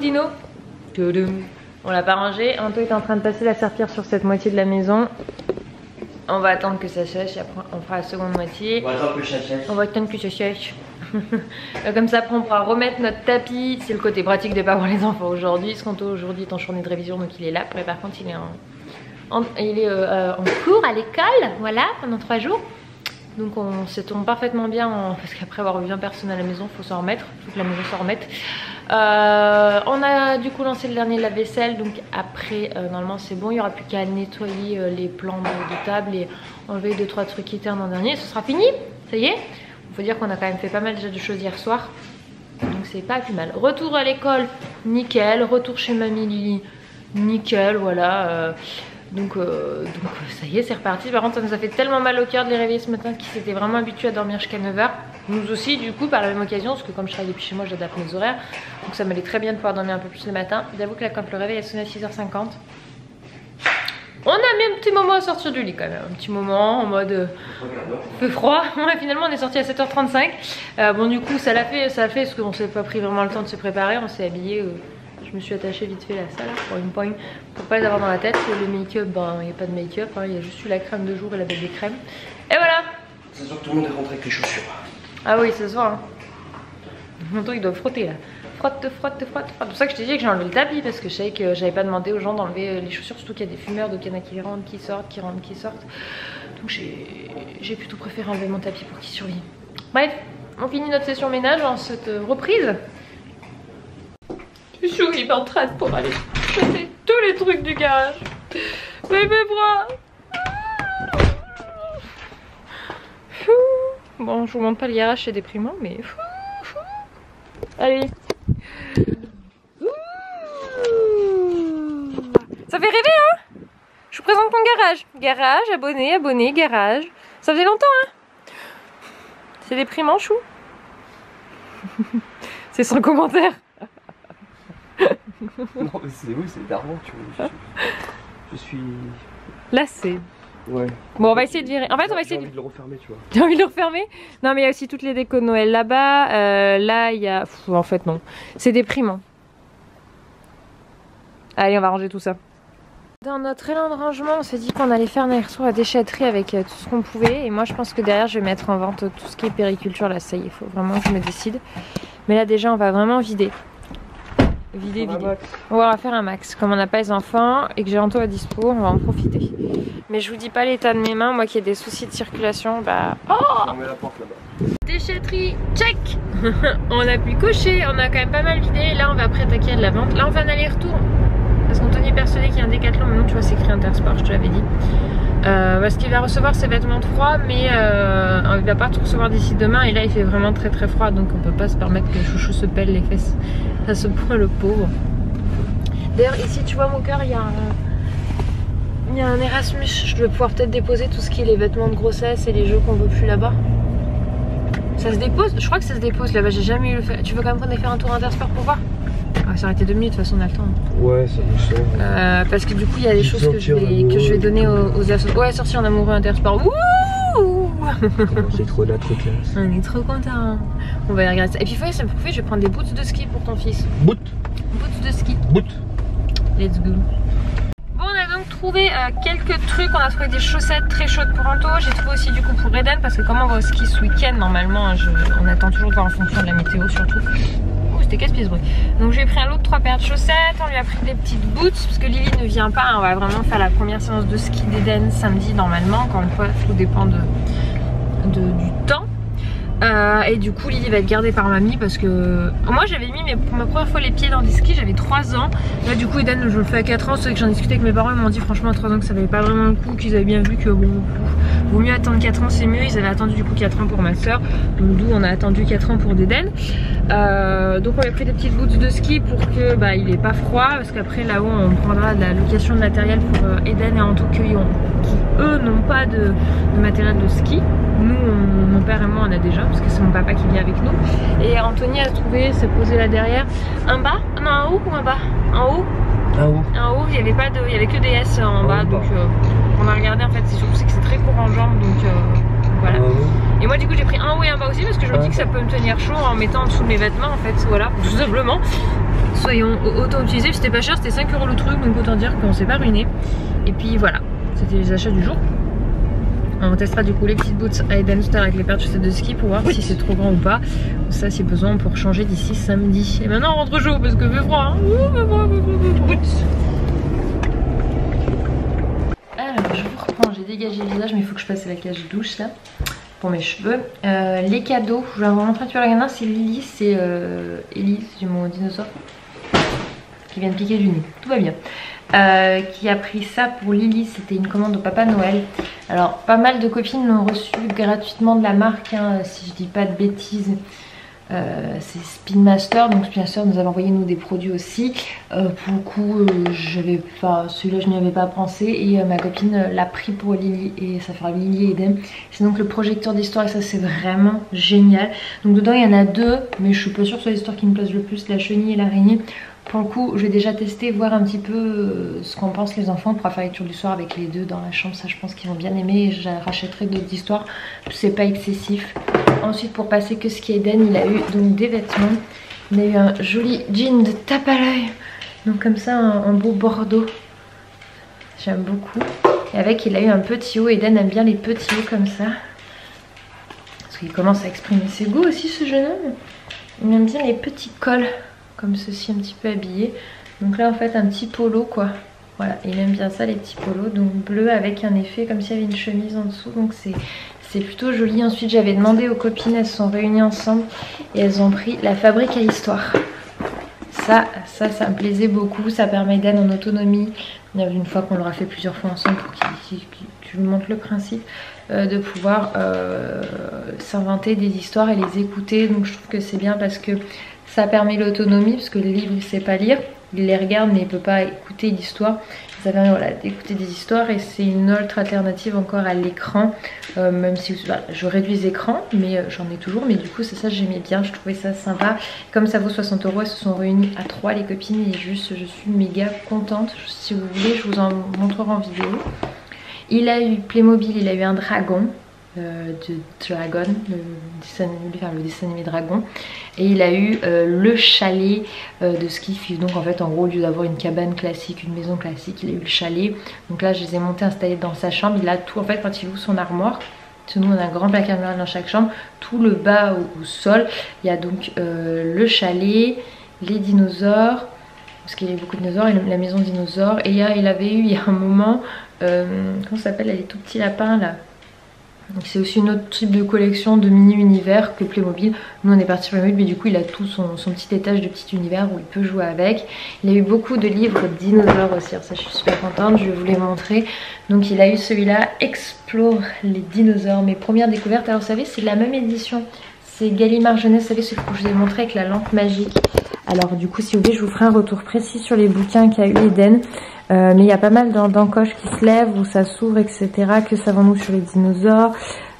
Dino. On l'a pas rangé. Anto est en train de passer la serpillère sur cette moitié de la maison. On va attendre que ça sèche et après on fera la seconde moitié. On va attendre que ça sèche. On va attendre que ça sèche. Comme ça après on pourra remettre notre tapis. C'est le côté pratique de pas voir les enfants aujourd'hui. Parce qu'Anto aujourd'hui est en journée de révision donc il est là. Mais par contre il est en cours à l'école, voilà, pendant 3 jours. Donc on se tombe parfaitement bien parce qu'après avoir eu un personne à la maison, il faut s'en remettre, il faut que la maison s'en remette. On a du coup lancé le dernier lave-vaisselle, donc après normalement c'est bon, il n'y aura plus qu'à nettoyer les plans de table et enlever 2-3 trucs qui étaient en dernier, ce sera fini, ça y est. Il faut dire qu'on a quand même fait pas mal déjà de choses hier soir, donc c'est pas plus mal. Retour à l'école, nickel, retour chez mamie Lily, nickel, voilà. Donc ça y est, c'est reparti. Par contre ça nous a fait tellement mal au cœur de les réveiller ce matin qu'ils s'étaient vraiment habitués à dormir jusqu'à 9h. Nous aussi du coup par la même occasion, parce que comme je travaille depuis chez moi j'adapte mes horaires. Donc ça m'allait très bien de pouvoir dormir un peu plus le matin. J'avoue que là quand le réveil a sonné à 6h50, on a mis un petit moment à sortir du lit quand même. Un petit moment en mode fait froid. Ouais, finalement on est sorti à 7h35. Bon du coup ça l'a fait parce qu'on s'est pas pris vraiment le temps de se préparer. On s'est habillé. Je me suis attachée vite fait à ça là pour une poigne pour pas les avoir dans la tête. Le make-up, ben il n'y a pas de make-up, hein, il y a juste eu la crème de jour et la bébé crème. Et voilà. C'est sûr que tout le monde est rentré avec les chaussures. Ah oui, ça se voit. Hein. Maintenant ils doivent frotter là. Frotte. C'est pour ça que je t'ai dit que j'ai enlevé le tapis parce que je savais que j'avais pas demandé aux gens d'enlever les chaussures, surtout qu'il y a des fumeurs, donc il y en a qui rentrent, qui sortent, qui rentrent, qui sortent. Donc j'ai plutôt préféré enlever mon tapis pour qu'il survive. Bref, on finit notre session ménage en cette reprise. Chou il m'entraîne pour aller chercher tous les trucs du garage. Mais mes bras. Bon, je vous montre pas le garage, c'est déprimant, mais allez. Ça fait rêver, hein. Je vous présente mon garage. Garage, abonné, garage. Ça faisait longtemps, hein. C'est déprimant, chou. C'est sans commentaire. Non mais c'est oui, c'est énervant, tu vois. Je suis lassé. Ouais. Bon, on va essayer de virer. En fait, on va essayer de le refermer, tu vois. J'ai envie de le refermer. Non, mais il y a aussi toutes les décos de Noël là-bas. Là, il y a. En fait, non. C'est déprimant. Allez, on va ranger tout ça. Dans notre élan de rangement, on s'est dit qu'on allait faire un aller-retour à la déchetterie avec tout ce qu'on pouvait. Et moi, je pense que derrière, je vais mettre en vente tout ce qui est périculture. Là, ça y est, il faut vraiment que je me décide. Mais là, déjà, on va vraiment vider. Vider. On va faire un max. Comme on n'a pas les enfants et que j'ai Anto à dispo, on va en profiter. Mais je vous dis pas l'état de mes mains, moi qui ai des soucis de circulation, bah... Oh, on met la porte là-bas. Déchetterie, check. On a pu cocher, on a quand même pas mal vidé. Là on va après attaquer à de la vente. Là on fait un aller-retour. Parce qu'Anthony est persuadé qu'il y a un Décathlon. Maintenant tu vois c'est écrit Intersport, je te l'avais dit. Parce qu'il va recevoir ses vêtements de froid, mais il va pas tout recevoir d'ici demain. Et là il fait vraiment très très froid, donc on peut pas se permettre que chouchou se pèle les fesses à ce point, le pauvre. D'ailleurs ici tu vois mon cœur, il y a un Erasmus. Je vais pouvoir peut-être déposer tout ce qui est les vêtements de grossesse et les jeux qu'on veut plus là-bas. Ça se dépose? Je crois que ça se dépose là-bas, j'ai jamais eu le fait. Tu veux quand même qu'on aille faire un tour Intersport pour voir? Ah, ça aurait été 2 minutes, de toute façon on a le temps. Ouais, ça me semble. Parce que du coup il y a des choses que je vais donner aux assos. Ouais, sorti en amoureux Intersport. Wouh! C'est trop là, trop classe. On est trop content. On va y regarder ça. Et puis ça me fait, je vais prendre des boots de ski pour ton fils. Boots de ski. Let's go. Bon, on a donc trouvé quelques trucs. On a trouvé des chaussettes très chaudes pour Anto. J'ai trouvé aussi du coup pour Eden parce que comme on va au ski ce week-end, normalement on attend toujours de voir en fonction de la météo surtout. C'était casse-pied ce bruit. Donc j'ai pris un lot de 3 paires de chaussettes. On lui a pris des petites boots parce que Lily ne vient pas. On va vraiment faire la première séance de ski d'Eden samedi normalement. Encore une fois, tout dépend du temps. Et du coup Lily va être gardée par mamie parce que moi j'avais mis ma première fois les pieds dans des skis, j'avais 3 ans. Là du coup Eden je le fais à 4 ans. C'est vrai que j'en discutais avec mes parents, ils m'ont dit franchement à 3 ans que ça valait pas vraiment le coup, qu'ils avaient bien vu que bon, vaut mieux attendre 4 ans, c'est mieux. Ils avaient attendu du coup 4 ans pour ma soeur, donc d'où on a attendu 4 ans pour d'Eden. Donc on a pris des petites boots de ski pour que il ait pas froid, parce qu'après là-haut on prendra de la location de matériel pour Eden et Anto qui eux n'ont pas de matériel de ski. Nous, mon père et moi on a déjà, parce que c'est mon papa qui vient avec nous. Et Anthony a trouvé, s'est posé là derrière. Un bas? Non, un haut ou un bas? Un haut? Un haut, il y avait que des S en bas, donc on a regardé en fait, c'est surtout que c'est très court en jambes, donc voilà. Et moi du coup j'ai pris un haut et un bas aussi parce que je me dis que ça peut me tenir chaud en mettant en dessous de mes vêtements en fait, voilà, tout simplement. soyons autant utilisés. C'était pas cher, c'était 5 € le truc, donc autant dire qu'on s'est pas ruiné. Et puis voilà, c'était les achats du jour. On testera du coup les petites boots à Eden tout à l'heure avec les paires de chaussettes de ski pour voir si c'est trop grand ou pas. Ça, si besoin, pour changer d'ici samedi. Et maintenant on rentre chaud parce que fait froid. Hein. Alors je vous reprends, j'ai dégagé le visage mais il faut que je passe à la cage douche là pour mes cheveux. Les cadeaux, je vais vous montrer un petit peu la gamin, c'est Lily, c'est Ellie, c'est mon dinosaure qui vient de piquer du nez, tout va bien. Qui a pris ça pour Lily, c'était une commande au Papa Noël. Alors pas mal de copines l'ont reçu gratuitement de la marque, hein, si je dis pas de bêtises. C'est Spin Master, donc Spin Master nous avait envoyé nous des produits aussi. Pour le coup, celui-là je n'y avais pas pensé et ma copine l'a pris pour Lily et ça fera Lily et Eden. C'est donc le projecteur d'histoire et ça c'est vraiment génial. Donc dedans il y en a deux, mais je suis pas sûre que ce soit l'histoire qui me plaise le plus, la chenille et l'araignée. Pour le coup, je vais déjà tester, voir un petit peu ce qu'en pensent les enfants. On pourra faire lecture du soir avec les deux dans la chambre. Ça, je pense qu'ils vont bien aimer. Je rachèterai d'autres histoires. C'est pas excessif. Ensuite, pour passer que ce qui est Eden, il a eu donc des vêtements. Il a eu un joli jean de tape à l'œil. Donc comme ça, un beau bordeaux. J'aime beaucoup. Et avec, il a eu un petit haut. Eden aime bien les petits hauts comme ça. Parce qu'il commence à exprimer ses goûts aussi, ce jeune homme. Il aime bien les petits cols. Comme ceci, un petit peu habillé. Donc là en fait un petit polo quoi. Voilà, il aime bien ça les petits polos. Donc bleu avec un effet comme s'il y avait une chemise en dessous. Donc c'est plutôt joli. Ensuite j'avais demandé aux copines, elles se sont réunies ensemble et elles ont pris la fabrique à histoire. Ça me plaisait beaucoup. Ça permet d'être en autonomie. Une fois qu'on l'aura fait plusieurs fois ensemble pour qu'il lui montre le principe. De pouvoir s'inventer des histoires et les écouter. Donc je trouve que c'est bien parce que ça permet l'autonomie parce que le livre il sait pas lire, il les regarde mais il peut pas écouter l'histoire. Ça permet voilà, d'écouter des histoires et c'est une autre alternative encore à l'écran. Même si voilà, je réduis les écrans mais j'en ai toujours, mais du coup c'est ça j'aimais bien, je trouvais ça sympa. Comme ça vaut 60 €, elles se sont réunies à 3 les copines et juste je suis méga contente. Si vous voulez je vous en montrerai en vidéo. Il a eu Playmobil, il a eu un dragon. De Dragon, le dessin animé Dragon, et il a eu le chalet de ski. Donc en fait en gros au lieu d'avoir une cabane classique, une maison classique, il a eu le chalet. Donc là je les ai montés installés dans sa chambre. Il a tout en fait quand il ouvre son armoire. Nous on a un grand placard dans chaque chambre. Tout le bas au sol il y a donc le chalet, les dinosaures parce qu'il y a beaucoup de dinosaures et la maison dinosaure. Et il avait eu il y a un moment comment ça s'appelle les tout petits lapins là. Donc c'est aussi une autre type de collection de mini-univers que Playmobil. Nous on est parti Playmobil mais du coup il a tout son petit étage de petit univers où il peut jouer avec. Il a eu beaucoup de livres de dinosaures aussi, alors ça je suis super contente, je vais vous les montrer. Donc il a eu celui-là, Explore les dinosaures, mes premières découvertes. Alors vous savez c'est la même édition, c'est Gallimard Jeunesse, vous savez ce que je vous ai montré avec la lampe magique. Alors du coup si vous voulez je vous ferai un retour précis sur les bouquins qu'a eu Eden. Mais il y a pas mal d'encoches qui se lèvent, où ça s'ouvre, etc. Que savons-nous sur les dinosaures,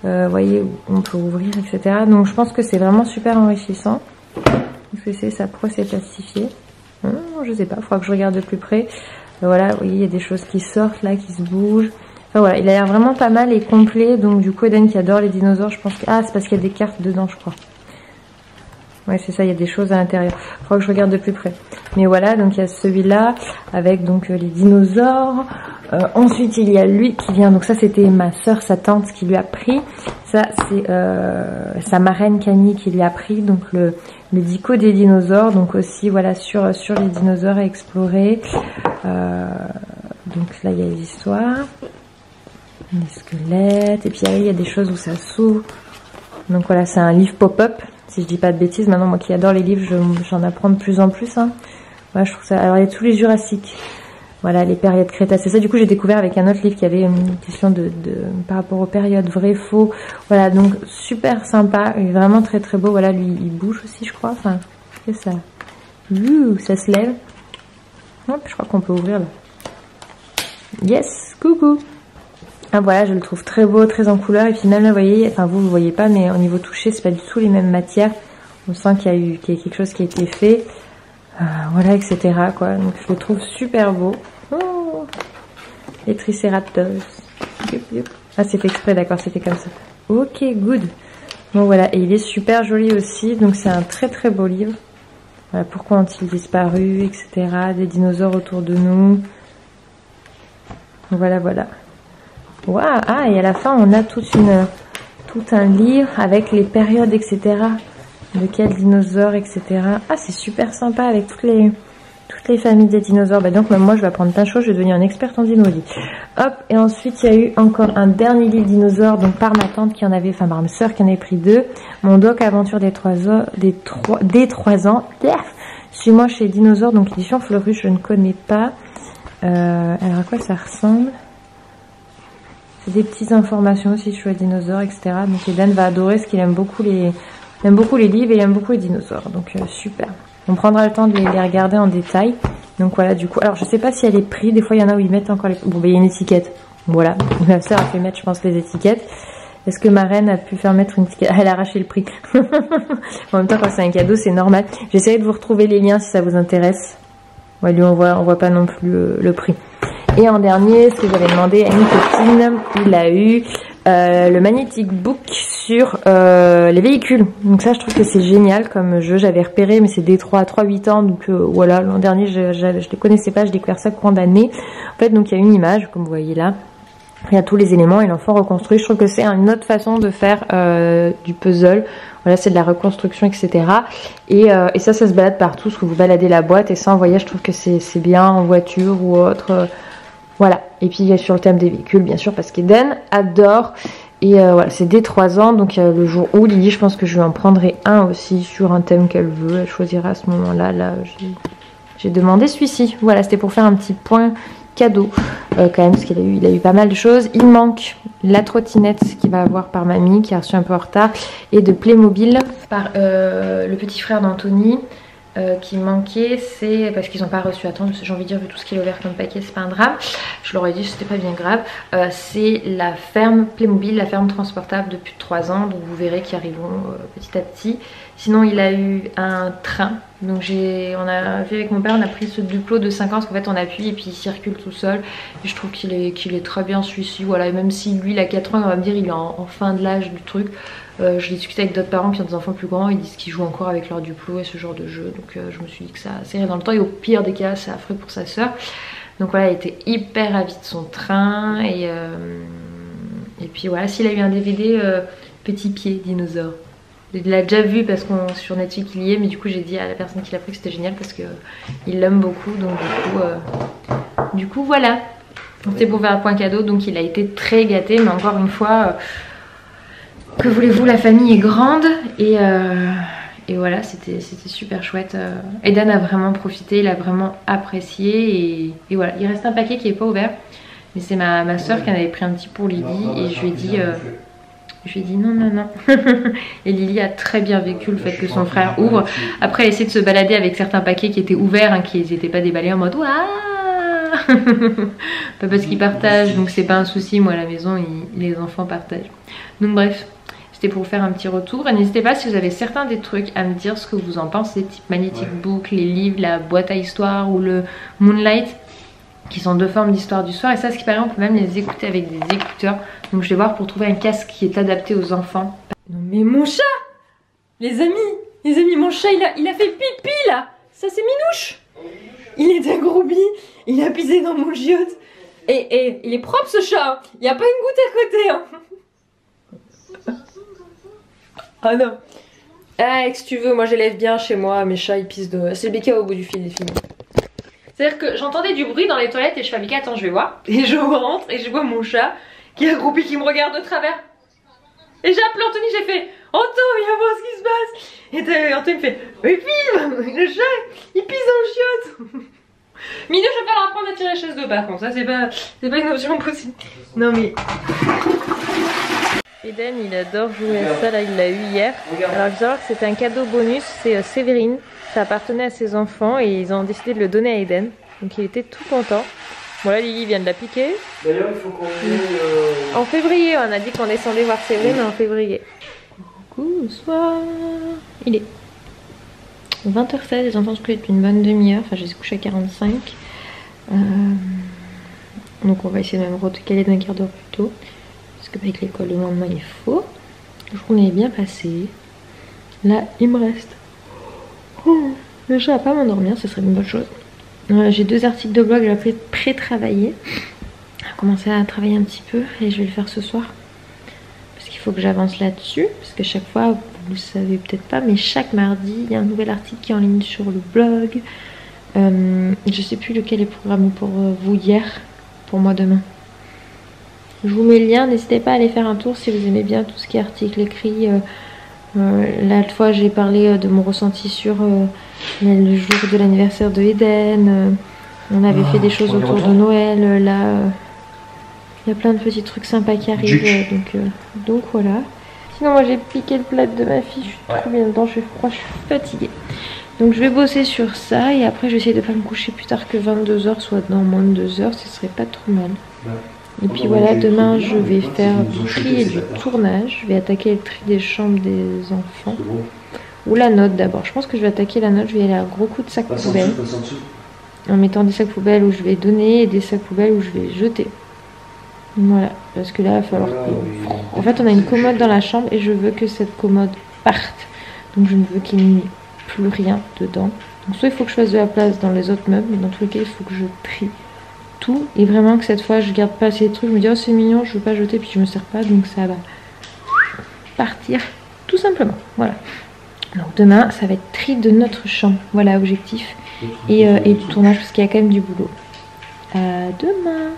vous voyez, on peut ouvrir, etc. Donc je pense que c'est vraiment super enrichissant. Est-ce que c'est ça? Pourquoi c'est plastifié? Je sais pas, il faudra que je regarde de plus près. Voilà, vous voyez, il y a des choses qui sortent là, qui se bougent. Enfin voilà, il a l'air vraiment pas mal et complet. Donc du coup, Eden qui adore les dinosaures, je pense que... Ah, c'est parce qu'il y a des cartes dedans, je crois. Ouais c'est ça, il y a des choses à l'intérieur. Il faudra que je regarde de plus près. Mais voilà, donc il y a celui-là avec donc les dinosaures. Ensuite il y a lui qui vient, donc ça c'était ma soeur, sa tante qui lui a pris. Ça c'est sa marraine Camille qui lui a pris. Donc le dico des dinosaures, donc aussi voilà sur les dinosaures à explorer. Donc là il y a les histoires, les squelettes, et puis il y a des choses où ça s'ouvre. Donc voilà, c'est un livre pop-up. Si je dis pas de bêtises, maintenant moi qui adore les livres, j'en apprends de plus en plus. Hein. Voilà, je trouve ça. Alors il y a tous les Jurassiques. Voilà, les périodes crétacées. Ça, du coup, j'ai découvert avec un autre livre qui avait une question par rapport aux périodes vrai, faux. Voilà, donc super sympa, et vraiment très très beau. Voilà, lui, il bouge aussi, je crois. Enfin, qu'est-ce que ça? Ça se lève. Hop, je crois qu'on peut ouvrir là. Yes, coucou. Ah voilà, je le trouve très beau, très en couleur. Et puis même là, vous voyez, enfin vous voyez pas, mais au niveau touché, c'est pas du tout les mêmes matières. On sent qu'il y a quelque chose qui a été fait. Voilà, etc. quoi. Donc je le trouve super beau. Oh, les Triceratops. Ah, c'est fait exprès, d'accord, c'était comme ça. Ok, good. Bon voilà, et il est super joli aussi. Donc c'est un très très beau livre. Voilà, pourquoi ont-ils disparu, etc. Des dinosaures autour de nous. Voilà, voilà. Waouh, ah, et à la fin, on a tout un livre avec les périodes, etc. De quels dinosaures, etc. Ah, c'est super sympa avec toutes les familles des dinosaures. Bah donc, même moi, je vais apprendre plein de choses. Je vais devenir une experte en dinosaures. Hop, et ensuite, il y a eu encore un dernier livre dinosaure, donc par ma tante qui en avait, enfin, par ma soeur qui en avait pris 2. Mon doc aventure des 3 ans. Suis-moi chez Dinosaures, donc l'édition Fleurus, je ne connais pas. Alors, à quoi ça ressemble? C'est des petites informations aussi sur les dinosaures, etc. Donc Eden va adorer parce qu'il aime beaucoup les livres et il aime beaucoup les dinosaures. Donc super. On prendra le temps de les regarder en détail. Donc voilà, du coup. Alors je sais pas si elle est prise. Des fois il y en a où ils mettent encore les... Bon, ben il y a une étiquette. Voilà. Ma soeur a fait mettre, je pense, les étiquettes. Est-ce que ma reine a pu faire mettre une étiquette? Elle a arraché le prix. En même temps, quand c'est un cadeau, c'est normal. J'essaierai de vous retrouver les liens si ça vous intéresse. Ouais, lui, on voit pas non plus le prix. Et en dernier, ce que j'avais demandé à une copine, il a eu le Magnetic Book sur les véhicules. Donc ça, je trouve que c'est génial comme jeu. J'avais repéré, mais c'est D3 à 3-8 ans. Donc voilà, l'an dernier, je ne les connaissais pas. J'ai découvert ça courant d'année. En fait, donc il y a une image, comme vous voyez là. Il y a tous les éléments et l'enfant reconstruit. Je trouve que c'est une autre façon de faire du puzzle. Voilà, c'est de la reconstruction, etc. Et ça se balade partout, parce que vous baladez la boîte. Et ça, en voyage, je trouve que c'est bien en voiture ou autre. Voilà. Et puis, sur le thème des véhicules, bien sûr, parce qu'Eden adore. Et voilà, c'est dès 3 ans. Donc, le jour où Lily, je pense que je lui en prendrai un aussi sur un thème qu'elle veut. Elle choisira à ce moment-là. Là, j'ai demandé celui-ci. Voilà, c'était pour faire un petit point cadeau quand même, parce qu'il a eu pas mal de choses. Il manque la trottinette qu'il va avoir par mamie, qui a reçu un peu en retard, et de Playmobil par le petit frère d'Anthony, qui manquait. C'est parce qu'ils n'ont pas reçu. Attends, j'ai envie de dire, vu tout ce qu'il a ouvert comme paquet, c'est pas un drame. Je leur ai dit, c'était pas bien grave. C'est la ferme Playmobil, la ferme transportable de plus de 3 ans, donc vous verrez qu'ils arriveront petit à petit. Sinon, il a eu un train. Donc on a vu avec mon père, on a pris ce Duplo de 5 ans, parce qu'en fait on appuie et puis il circule tout seul. Et je trouve qu'il est très bien celui-ci. Voilà, et même si lui il a 4 ans, on va me dire il est en fin de l'âge du truc. Je l'ai discuté avec d'autres parents qui ont des enfants plus grands, ils disent qu'ils jouent encore avec leur Duplo et ce genre de jeu. Donc je me suis dit que ça irait dans le temps, et au pire des cas, c'est affreux pour sa soeur. Donc voilà, elle était hyper ravie de son train. Et puis voilà, s'il a eu un DVD Petit Pied Dinosaure. Il l'a déjà vu parce qu'on sur Netflix il y est, mais du coup j'ai dit à la personne qui l'a pris que c'était génial parce que il l'aime beaucoup, donc du coup voilà. C'était pour faire un point cadeau, donc il a été très gâté, mais encore une fois, que voulez-vous, la famille est grande et voilà, c'était super chouette. Eden a vraiment profité, il a vraiment apprécié et voilà. Il reste un paquet qui n'est pas ouvert, mais c'est ma soeur qui en avait pris un petit pour Lily et je lui ai dit... non. Et Lily a très bien vécu le fait que son frère ouvre. Après, elle essaie de se balader avec certains paquets qui étaient ouverts, hein, qui n'étaient pas déballés en mode waouh. Pas parce qu'ils partagent, donc c'est pas un souci. Moi à la maison, les enfants partagent. Donc bref, c'était pour vous faire un petit retour. Et n'hésitez pas si vous avez certains des trucs à me dire ce que vous en pensez. Type Magnetic Book, les livres, la boîte à histoire ou le Moonlight, qui sont 2 formes d'histoire du soir. Et ça, ce qui paraît, on peut même les écouter avec des écouteurs. Donc je vais voir pour trouver un casque qui est adapté aux enfants. Non mais mon chat, les amis, mon chat il a fait pipi là. Ça c'est Minouche. Il est un groubi, il a pisé dans mon giotte. Et il est propre ce chat. Il n'y a pas une goutte à côté. Hein. Ah non. Ah, que tu veux, moi j'élève bien chez moi. Mes chats ils pissent de... C'est le béquet au bout du fil des filles. C'est-à-dire que j'entendais du bruit dans les toilettes et je fabriquais, attends je vais voir. Et je rentre et je vois mon chat qui est accroupi, qui me regarde de travers. Et j'appelle Anthony, j'ai fait Anto, viens voir ce qui se passe. Et Anthony me fait mais filme, le chat il pisse dans le chiotte. Minouche, je vais pas leur apprendre à tirer la chaise d'eau par contre, ça c'est pas une option possible. Non mais Eden il adore jouer à ça, là il l'a eu hier. Alors il faut savoir que c'était un cadeau bonus, c'est Séverine. Ça appartenait à ses enfants et ils ont décidé de le donner à Eden. Donc il était tout content. Bon là Lily vient de la piquer. D'ailleurs il faut qu'on vienne... En février, on a dit qu'on descendait voir Séverine en février. Coucou, bonsoir. Il est 20h16, les enfants se couchent depuis une bonne demi-heure. Enfin je les ai couchés à 45. Donc on va essayer de même recaler d'un quart d'heure plus tôt. Parce qu'avec l'école le lendemain il faut. La journée est bien passée. Là il me reste Le chat va pas m'endormir, ce serait une bonne chose. J'ai 2 articles de blog, je vais pré-travailler. Je vais commencer à travailler un petit peu et je vais le faire ce soir. Parce qu'il faut que j'avance là-dessus. Parce que chaque fois, vous le savez peut-être pas, mais chaque mardi, il y a un nouvel article qui est en ligne sur le blog. Je sais plus lequel est programmé pour vous hier, pour moi demain. Je vous mets le lien, n'hésitez pas à aller faire un tour si vous aimez bien tout ce qui est article écrit. L'autre fois j'ai parlé de mon ressenti sur le jour de l'anniversaire de Eden. On avait fait des choses autour de Noël. Là, il y a plein de petits trucs sympas qui arrivent. Donc voilà. Sinon moi j'ai piqué le plat de ma fille. Je suis trop bien dedans, je suis froid, je suis fatiguée. Donc je vais bosser sur ça et après je vais essayer de pas me coucher plus tard que 22h, soit dans moins de 2 heures, ce serait pas trop mal. Et puis voilà, demain je vais faire du tri et du tournage. Je vais attaquer le tri des chambres des enfants. Ou la note d'abord. Je pense que je vais attaquer la note. Je vais aller à un gros coup de sac poubelle. En mettant des sacs poubelles où je vais donner et des sacs poubelles où je vais jeter. Voilà. Parce que là, il va falloir que... En fait, on a une commode dans la chambre et je veux que cette commode parte. Donc je ne veux qu'il n'y ait plus rien dedans. Donc soit il faut que je fasse de la place dans les autres meubles, mais dans tous les cas, il faut que je trie tout et vraiment que cette fois je garde pas ces trucs, je me dis oh c'est mignon, je veux pas jeter puis je me sers pas, donc ça va partir tout simplement. Voilà, donc demain ça va être tri de notre chambre, voilà objectif, et du tournage parce qu'il y a quand même du boulot. À demain.